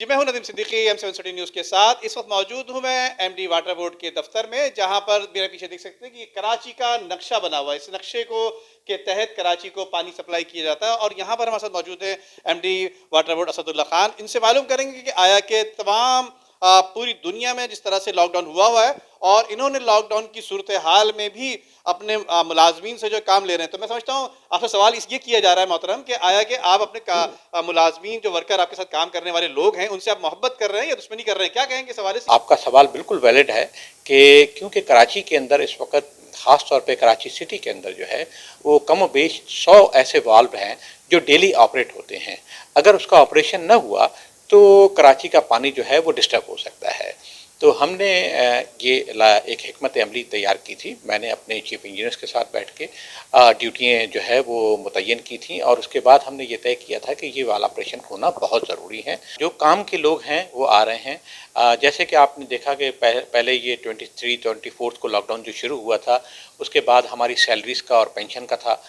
जी मैं हूं Nadeem Siddiqui M7 city news के साथ। इस वक्त मौजूद हूं मैं MD वाटर बोर्ड के दफ्तर में, जहां पर मेरे पीछे देख सकते हैं कि कराची का नक्शा बना हुआ है। इस नक्शे को के तहत कराची को पानी सप्लाई किया जाता है और यहां पर हमारे साथ मौजूद है MD water board Asadullah Khan. इनसे मालूम करेंगे कि आया के तमाम पूरी दुनिया में जिस तरह से लॉकडाउन हुआ है और इन्होंने लॉकडाउन की सूरत हाल में भी अपने मुलाजमीन से जो काम ले रहे हैं, तो मैं समझता हूँ आपसे सवाल ये किया जा रहा है मोहतरम कि आया कि आप अपने मुलाजमीन जो वर्कर आपके साथ काम करने वाले लोग हैं उनसे आप मोहब्बत कर रहे हैं या दुश्मनी कर रहे हैं, क्या कहेंगे इस हवाले से? आपका सवाल बिल्कुल वैलिड है कि क्योंकि कराची के अंदर इस वक्त ख़ास तौर पे कराची सिटी के अंदर जो है वो कम बेश 100 ऐसे वाल्व हैं जो डेली ऑपरेट होते हैं। अगर उसका ऑपरेशन न हुआ तो कराची का पानी जो है वो डिस्टर्ब हो सकता है। तो हमने ये एक हिकमत अमली तैयार की थी। मैंने अपने चीफ इंजीनियर्स के साथ बैठ के ड्यूटियाँ जो है वो मुतय्यन की थी और उसके बाद हमने ये तय किया था कि ये वाला ऑपरेशन होना बहुत ज़रूरी है। जो काम के लोग हैं वो आ रहे हैं। जैसे कि आपने देखा कि पहले ये 23-24 को लॉकडाउन जो शुरू हुआ था, उसके बाद हमारी सैलरीज़ का और पेंशन का था।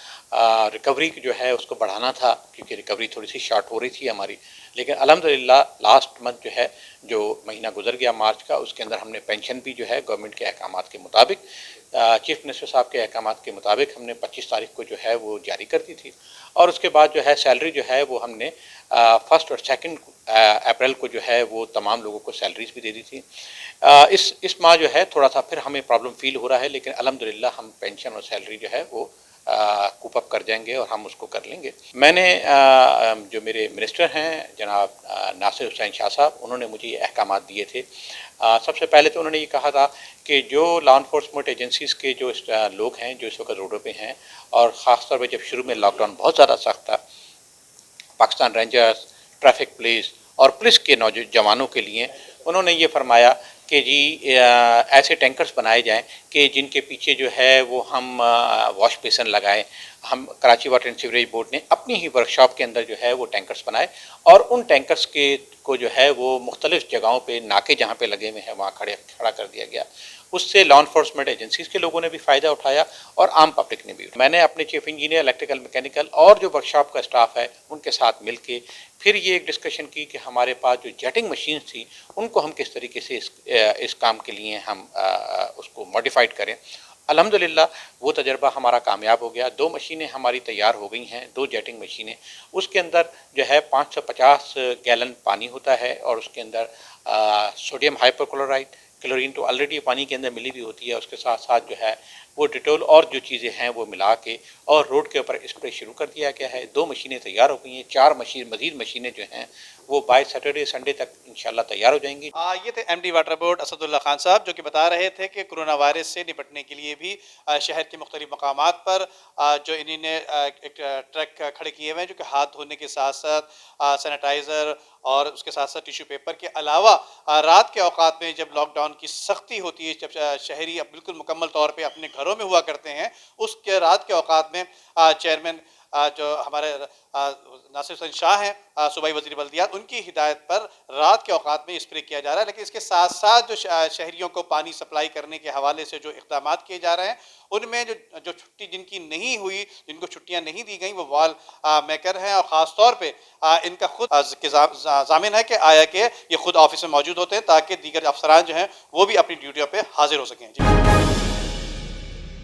रिकवरी जो है उसको बढ़ाना था क्योंकि रिकवरी थोड़ी सी शॉर्ट हो रही थी हमारी, लेकिन अल्हम्दुलिल्लाह लास्ट मंथ जो है, जो महीना गुजर गया मार्च का, उसके अंदर हमने पेंशन भी जो है गवर्नमेंट के अहकामात के मुताबिक, चीफ मिनिस्टर साहब के अहकामात के मुताबिक हमने 25 तारीख को जो है वो जारी कर दी थी। और उसके बाद जो है सैलरी जो है वो हमने 1 और 2 अप्रैल को जो है वो तमाम लोगों को सैलरीज भी दे दी थी। इस माह जो है थोड़ा सा फिर हमें प्रॉब्लम फील हो रहा है, लेकिन अल्हम्दुलिल्लाह हम पेंशन और सैलरी जो है वो कूप अप कर जाएंगे और हम उसको कर लेंगे। मैंने जो मेरे मिनिस्टर हैं जनाब नासिर हुसैन शाह साहब, उन्होंने मुझे ये अहकामात दिए थे। सबसे पहले तो उन्होंने ये कहा था कि जो लॉ इन्फोर्समेंट एजेंसीज़ के जो लोग हैं जो इस वक्त रोडों पे हैं, और ख़ास तौर पे जब शुरू में लॉकडाउन बहुत ज़्यादा सख्त था, पाकिस्तान रेंजर्स, ट्रैफिक पुलिस और पुलिस के नौजवानों के लिए उन्होंने ये फरमाया कि जी ऐसे टैंकर्स बनाए जाएं कि जिनके पीछे जो है वो हम वॉश बेसन लगाएं। हम Karachi water and sewerage board ने अपनी ही वर्कशॉप के अंदर जो है वो टैंकर्स बनाए और उन टैंकर्स के को जो है वो मुख्तलिफ जगहों पे नाके जहाँ पे लगे हुए हैं वहाँ खड़ा कर दिया गया। उससे लॉ इन्फोर्समेंट एजेंसीज़ के लोगों ने भी फ़ायदा उठाया और आम पब्लिक ने भी। मैंने अपने चीफ इंजीनियर, इलेक्ट्रिकल, मैकेनिकल और जो वर्कशॉप का स्टाफ है उनके साथ मिल के फिर ये एक डिस्कशन की कि हमारे पास जो जेटिंग मशीन थी उनको हम किस तरीके से इस काम के लिए हम उसको मॉडिफाइड करें। अल्हम्दुलिल्लाह वो तजर्बा हमारा कामयाब हो गया। 2 मशीनें हमारी तैयार हो गई हैं, 2 जेटिंग मशीनें। उसके अंदर जो है 550 गैलन पानी होता है और उसके अंदर सोडियम हाइपोक्लोराइड, क्लोरीन तो ऑलरेडी पानी के अंदर मिली भी होती है, उसके साथ साथ जो है वो डिटोल और जो चीज़ें हैं वो मिला के और रोड के ऊपर स्प्रे शुरू कर दिया गया है। 2 मशीनें तैयार हो गई हैं, 4 मज़ीद मशीनें जो हैं वो बाय सैटरडे संडे तक इंशाल्लाह तैयार हो जाएंगी। ये थे MD water board Asadullah Khan साहब, जो कि बता रहे थे कि कोरोना वायरस से निपटने के लिए भी शहर के मुख्तलिफ मकामात पर जो इन्होंने एक ट्रक खड़े किए हुए हैं, जो कि हाथ धोने के साथ साथ सैनिटाइज़र और उसके साथ साथ टिश्यू पेपर के अलावा रात के औकात में जब लॉकडाउन की सख्ती होती है, जब शहरी अब बिल्कुल मुकम्मल तौर पे अपने घरों में हुआ करते हैं, उसके रात के औकात में चेयरमैन जो हमारे नासिर हुसैन शाह हैं सूबाई वज़ीर बल्दियात, उनकी हिदायत पर रात के औकात में स्प्रे किया जा रहा है। लेकिन इसके साथ साथ जो शहरियों को पानी सप्लाई करने के हवाले से जो इक़दामात किए जा रहे हैं, उनमें जो छुट्टी जिनकी नहीं हुई, जिनको छुट्टियां नहीं दी गई, वो वॉल मेकर हैं और ख़ास तौर पे इनका खुद ज़ामिन है कि आया कि ये खुद ऑफिस में मौजूद होते हैं ताकि दीगर अफसरान जो हैं वो भी अपनी ड्यूटियों पर हाजिर हो सकें। जी।